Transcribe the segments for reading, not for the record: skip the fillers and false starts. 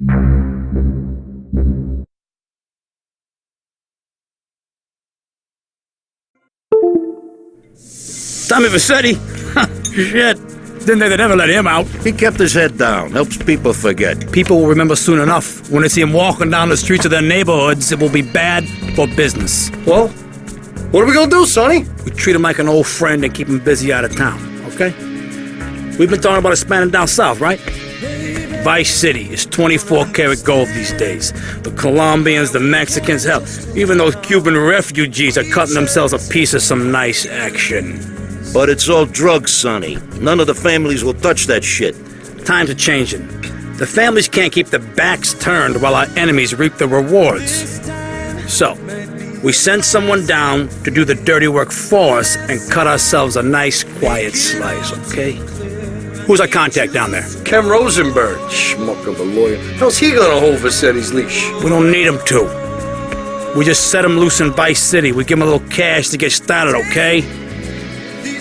Tommy ViceCity? Shit. Didn't they never let him out? He kept his head down. Helps people forget. People will remember soon enough. When they see him walking down the streets of their neighborhoods, it will be bad for business. Well, what are we gonna do, Sonny? We treat him like an old friend and keep him busy out of town, okay? We've been talking about expanding down south, right? ViceCity is 24-karat gold these days. The Colombians, the Mexicans, hell, even those Cuban refugees are cutting themselves a piece of some nice action. But it's all drugs, Sonny. None of the families will touch that shit. Times are changing. The families can't keep their backs turned while our enemies reap the rewards. So, we send someone down to do the dirty work for us and cut ourselves a nice, quiet slice, okay? Who's our contact down there? Ken Rosenberg, schmuck of a lawyer. How's he gonna hold ViceCity's leash? We don't need him to. We just set him loose in ViceCity. We give him a little cash to get started, okay?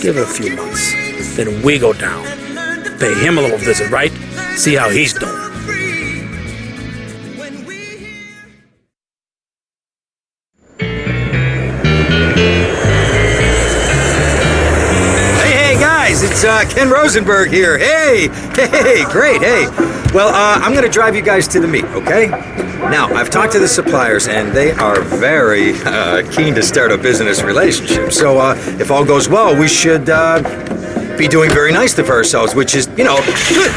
Give it a few months. Then we go down. Pay him a little visit, right? See how he's doing. It's Ken Rosenberg here. Hey, great, hey. Well, I'm gonna drive you guys to the meet, okay? Now, I've talked to the suppliers, and they are very keen to start a business relationship. So, if all goes well, we should be doing very nicely for ourselves, which is, you know, good.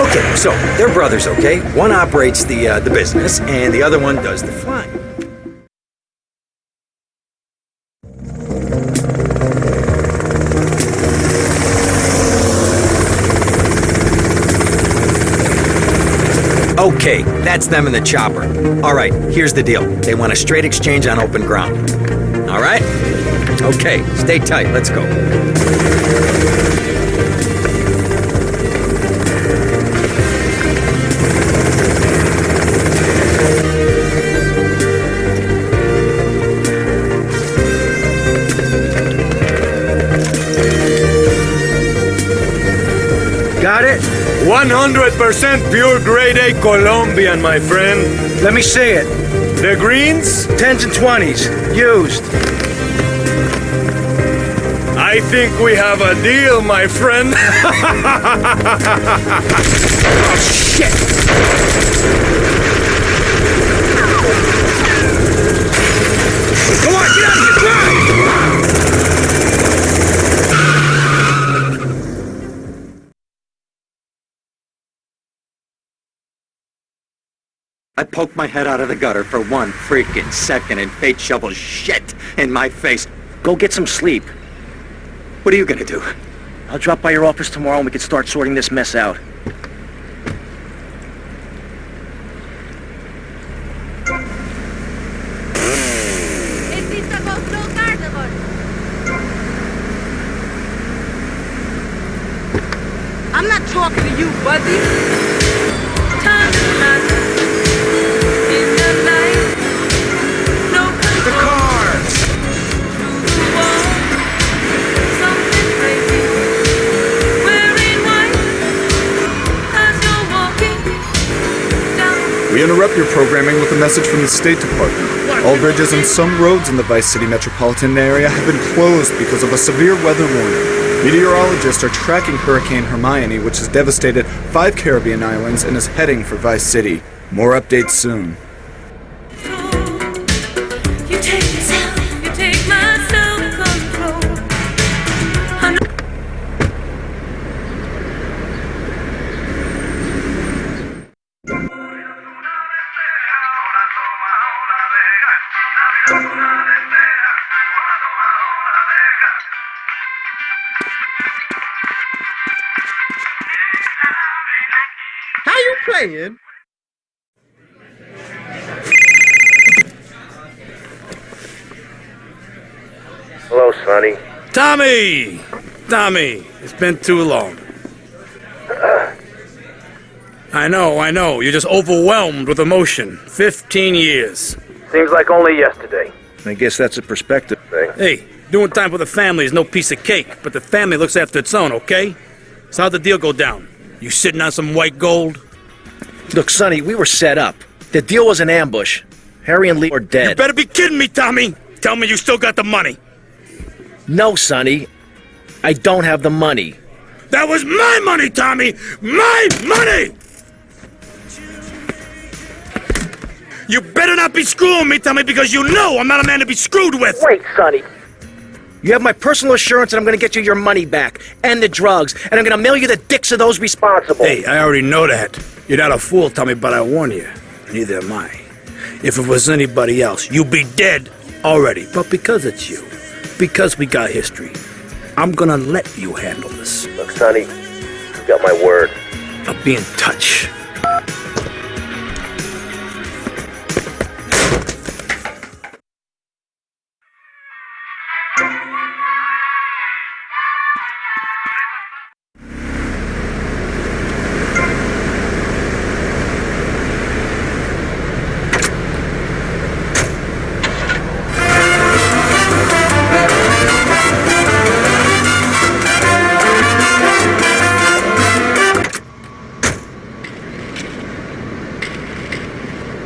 Okay, so they're brothers, okay? One operates the business, and the other one does the flying. Okay, that's them in the chopper. All right, here's the deal. They want a straight exchange on open ground. All right? Okay, stay tight. Let's go. Got it? 100% pure grade A Colombian, my friend. Let me see it. The greens? 10s and 20s. Used. I think we have a deal, my friend. Oh, shit! Come on, get out of here, drive! I poked my head out of the gutter for one freaking second and fate shovels shit in my face. Go get some sleep. What are you gonna do? I'll drop by your office tomorrow and we can start sorting this mess out. I'm not talking to you, buddy. The car! We interrupt your programming with a message from the State Department. All bridges and some roads in the ViceCity metropolitan area have been closed because of a severe weather warning. Meteorologists are tracking Hurricane Hermione, which has devastated 5 Caribbean islands and is heading for ViceCity. More updates soon. How you playing? Hello, Sonny. Tommy, it's been too long. I know, you're just overwhelmed with emotion. 15 years. Seems like only yesterday. I guess that's a perspective thing. Hey, doing time for the family is no piece of cake, but the family looks after its own, okay? So how'd the deal go down? You sitting on some white gold? Look, Sonny, we were set up. The deal was an ambush. Harry and Lee are You dead. better be kidding me, Tommy! Tell me you still got the money. No, Sonny. I don't have the money. That was my money, Tommy! My money! You better not be screwing me, Tommy, because you know I'm not a man to be screwed with! Wait, Sonny. You have my personal assurance that I'm going to get you your money back, and the drugs, and I'm going to mail you the dicks of those responsible. Hey, I already know that. You're not a fool, Tommy, but I warn you. Neither am I. If it was anybody else, you'd be dead already. But because it's you, because we got history, I'm gonna let you handle this. Look, Sonny, you got my word. I'll be in touch.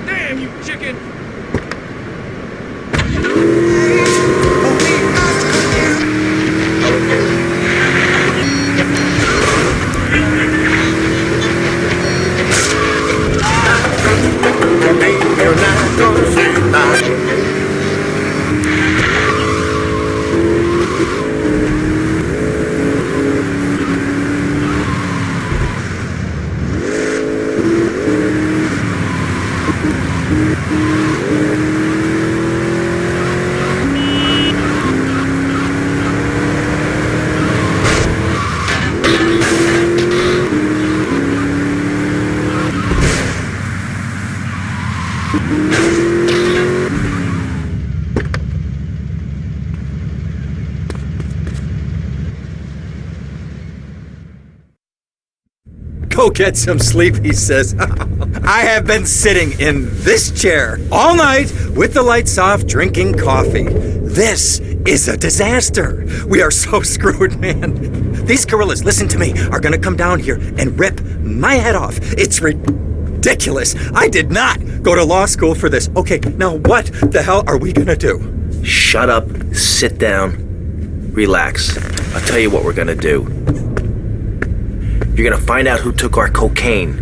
Damn, you chicken! Go get some sleep, he says. I have been sitting in this chair all night with the lights off, drinking coffee. This is a disaster. We are so screwed, man. These gorillas, listen to me, are gonna come down here and rip my head off. It's ridiculous. I did not go to law school for this. Okay, now what the hell are we gonna do? Shut up, sit down, relax. I'll tell you what we're gonna do. You're gonna find out who took our cocaine,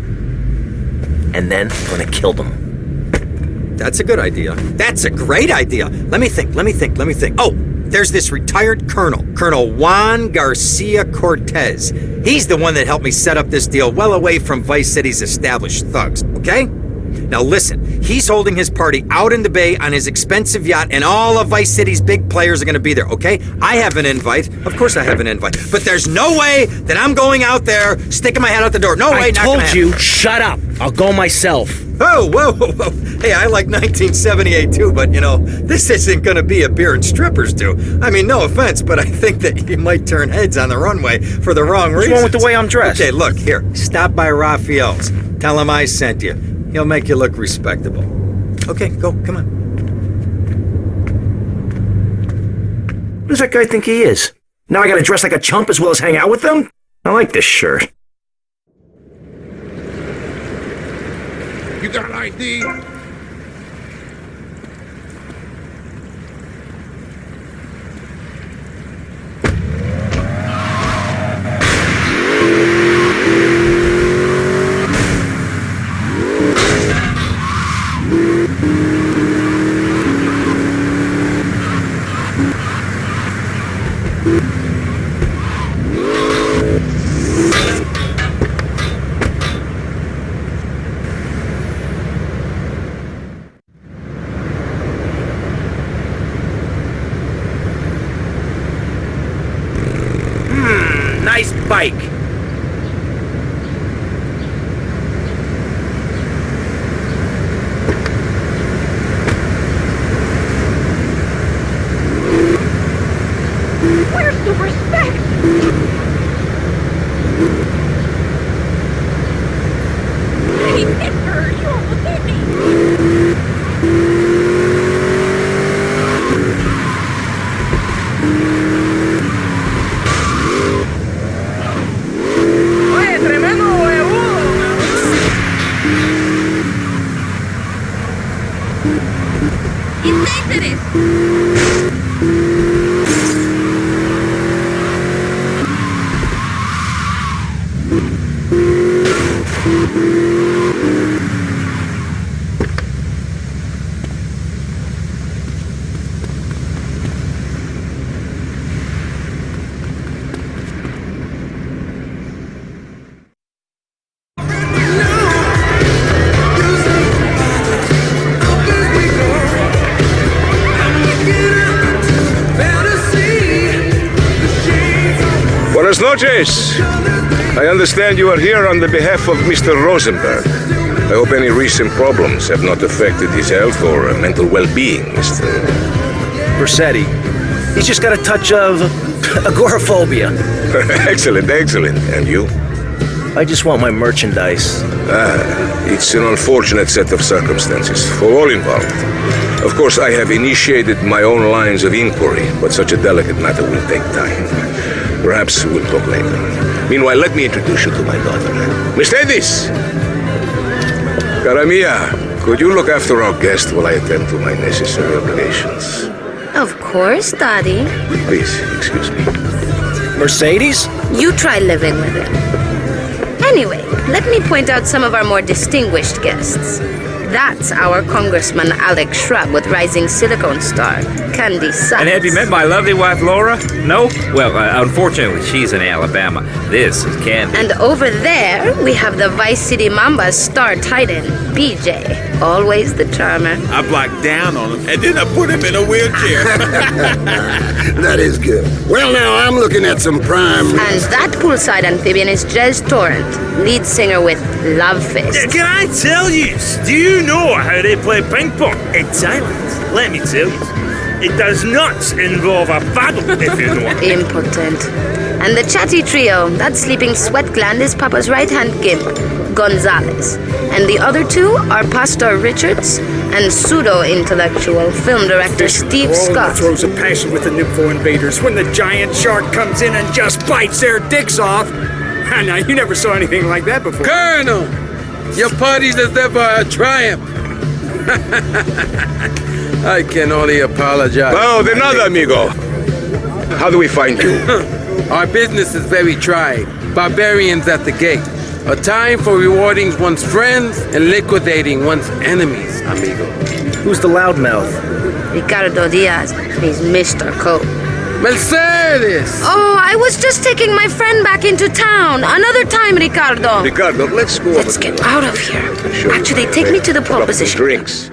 and then we're gonna kill them. That's a good idea. That's a great idea. Let me think. Oh, there's this retired colonel, Colonel Juan Garcia Cortez. He's the one that helped me set up this deal well away from Vice City's established thugs, okay? Now listen, he's holding his party out in the bay on his expensive yacht, and all of Vice City's big players are gonna be there, okay? I have an invite. Of course I have an invite. But there's no way that I'm going out there, sticking my head out the door. No way, I not gonna told happen. you, shut up. I'll go myself. Oh, whoa. Hey, I like 1978 too, but you know, this isn't gonna be a beer and strippers do. I mean, no offense, but I think that you might turn heads on the runway for the wrong reasons. What's wrong with the way I'm dressed? Okay, look, here, stop by Raphael's. Tell him I sent you. He'll make you look respectable. Okay, go, come on. What does that guy think he is? Now I gotta dress like a chump as well as hang out with them? I like this shirt. You got an ID? Nice bike. Where's the respect? Hey, Edgar, you almost hit me. Oye, tremendo noches. I understand you are here on the behalf of Mr. Rosenberg. I hope any recent problems have not affected his health or mental well-being, Mr. ViceCity. He's just got a touch of agoraphobia. Excellent, excellent. And you? I just want my merchandise. It's an unfortunate set of circumstances for all involved. Of course, I have initiated my own lines of inquiry, but such a delicate matter will take time. Perhaps we'll talk later. Meanwhile, let me introduce you to my daughter. Mercedes! Cara mia, could you look after our guest while I attend to my necessary obligations? Of course, Daddy. Please, excuse me. Mercedes? You try living with him. Anyway, let me point out some of our more distinguished guests. That's our Congressman Alex Shrub with Rising Silicone Star, Candy Sykes. And have you met my lovely wife, Laura? No? Well, unfortunately, she's in Alabama. This is Candy. And over there, we have the ViceCity Mamba's star titan, BJ. Always the charmer. I blocked down on him, and then I put him in a wheelchair. That is good. Well, now I'm looking at some prime. And that poolside amphibian is Jez Torrent, lead singer with Love Fist. Can I tell you? Do you know how they play ping pong? It's silent. Let me tell you. It does not involve a paddle, if you know. Impotent. And the chatty trio, that sleeping sweat gland is Papa's right-hand gimp, Gonzalez. And the other two are Pastor Richards and pseudo-intellectual film director Steve Scott. Throws a passion with the Nympho invaders when the giant shark comes in and just bites their dicks off. Now, you never saw anything like that before. Colonel, your party's as ever a triumph. I can only apologize. Oh, de nada, amigo. How do we find you? Our business is very trying. Barbarians at the gate. A time for rewarding one's friends and liquidating one's enemies, amigo. Who's the loudmouth? Ricardo Diaz. He's Mr. Coke. Mercedes! Oh, I was just taking my friend back into town. Another time, Ricardo. Ricardo, let's go. Let's get out of here. Actually, take me to the pole position. Drinks.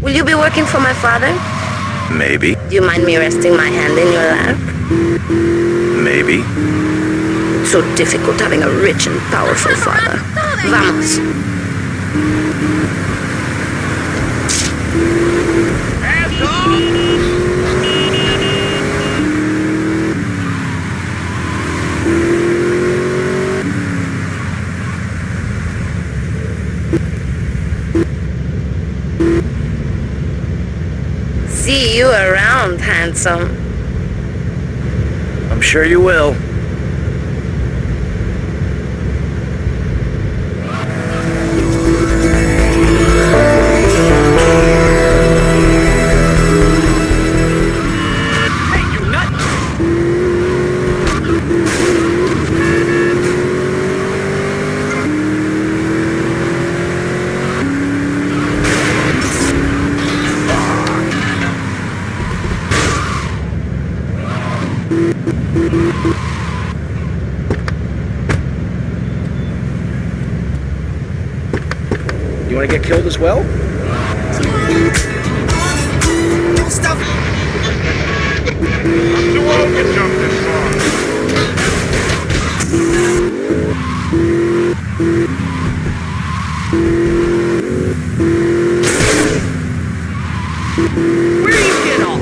Will you be working for my father? Maybe. Do you mind me resting my hand in your lap? Maybe. So difficult having a rich and powerful father. Vamos. See you around, handsome. I'm sure you will. You want to get killed as well? Stop! I'm too old to jump this Where do you get off?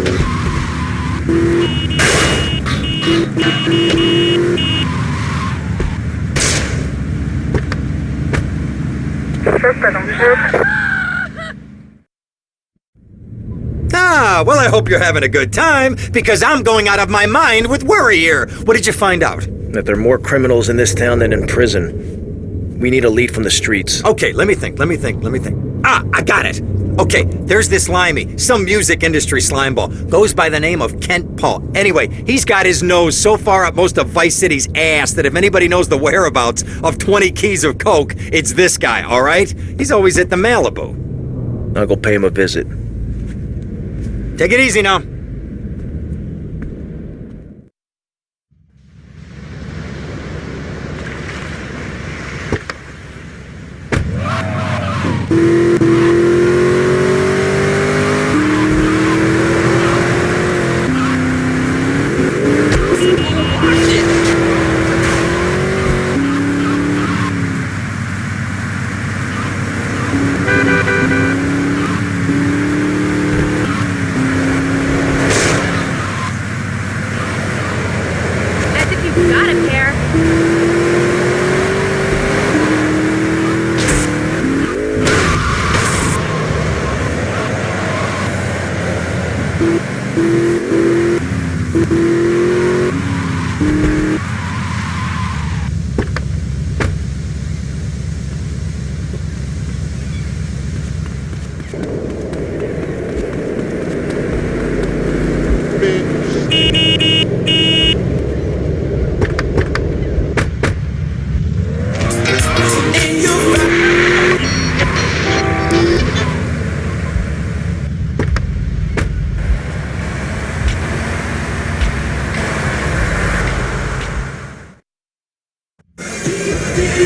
Ah, well, I hope you're having a good time, because I'm going out of my mind with worry here. What did you find out? That there are more criminals in this town than in prison. We need a lead from the streets. Okay, let me think. Ah, I got it. Okay, there's this limey, some music industry slimeball. Goes by the name of Kent Paul. Anyway, he's got his nose so far up most of Vice City's ass that if anybody knows the whereabouts of 20 keys of coke, it's this guy, all right? He's always at the Malibu. I'll go pay him a visit. Take it easy now.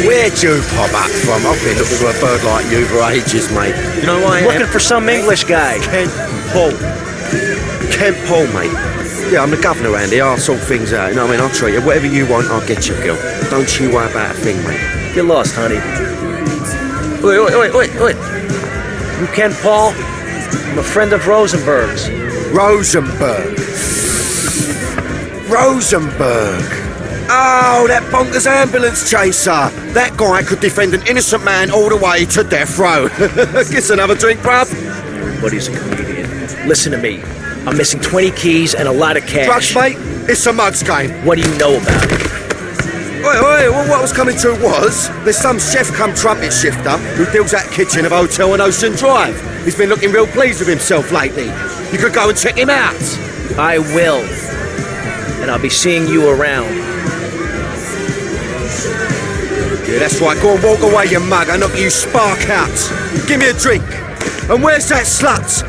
Where'd you pop up from? I've been looking for a bird like you for ages, mate. You know why? Looking for some English guy. Kent Paul. Kent Paul, mate. Yeah, I'm the governor around here. I'll sort things out. You know what I mean? I'll treat you. Whatever you want, I'll get you, girl. Don't you worry about a thing, mate. Get lost, honey. Wait. You Ken Paul? I'm a friend of Rosenberg's. Rosenberg. Oh, that bonkers ambulance chaser. That guy could defend an innocent man all the way to death row. Get another drink, bruv. But he's a comedian. Listen to me. I'm missing 20 keys and a lot of cash. Drugs, mate? It's a mugs game. What do you know about it? Wait, well, what I was coming to was, there's some chef come trumpet shifter who deals at kitchen of a hotel on Ocean Drive. He's been looking real pleased with himself lately. You could go and check him out. I will. And I'll be seeing you around. Yeah, that's right. Go and walk away, you mug. I'll knock you spark out. Give me a drink. And where's that slut?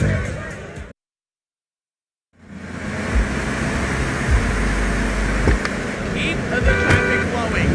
Keep the traffic flowing.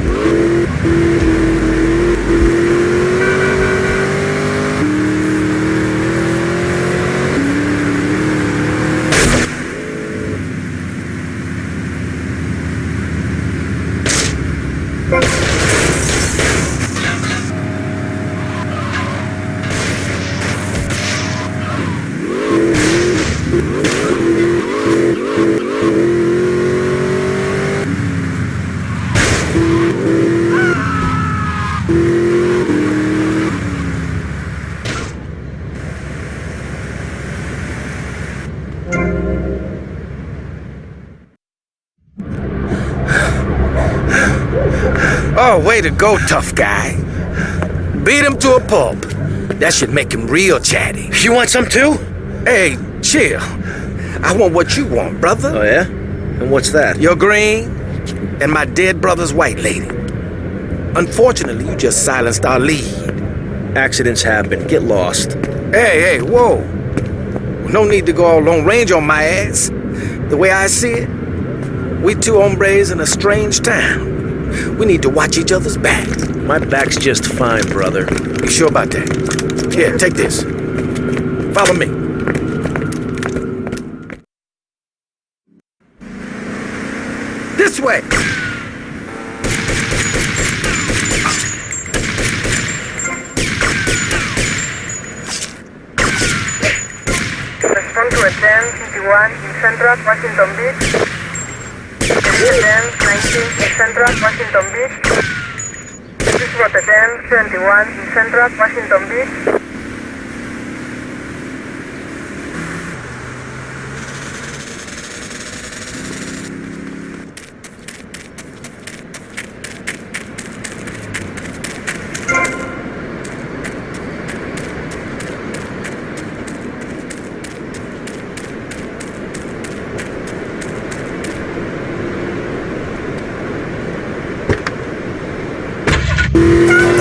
Oh, way to go, tough guy. Beat him to a pulp. That should make him real chatty. You want some too? Hey, chill. I want what you want, brother. Oh, yeah? And what's that? Your green and my dead brother's white lady. Unfortunately, you just silenced our lead. Accidents happen. Get lost. Hey, whoa. No need to go all long range on my ass. The way I see it, we two hombres in a strange town. We need to watch each other's back. My back's just fine, brother. You sure about that? Here, take this. Follow me. This way. Respond to a 1051 in Central Washington Beach. There is a 1019 in Central Washington Beach. This is what a 1071 in Central Washington Beach.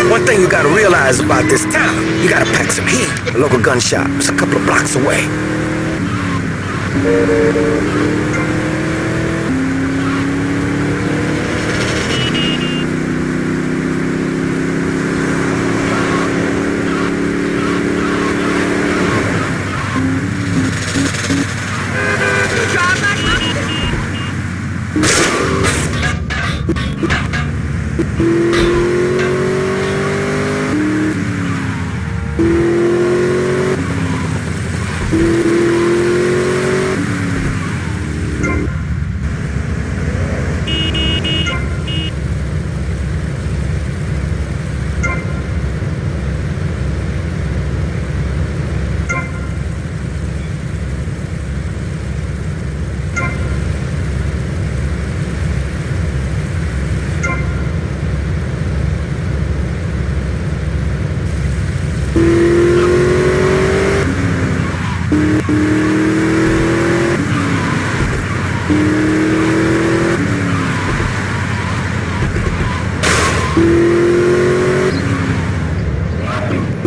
One thing you gotta realize about this town, you gotta pack some heat. The local gun shop is a couple of blocks away.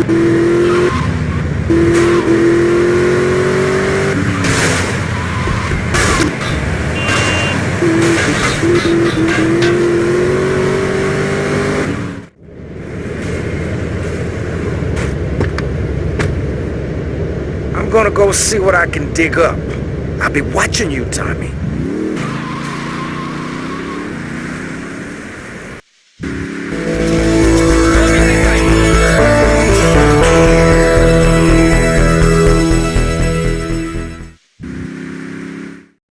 I'm gonna go see what I can dig up. I'll be watching you, Tommy.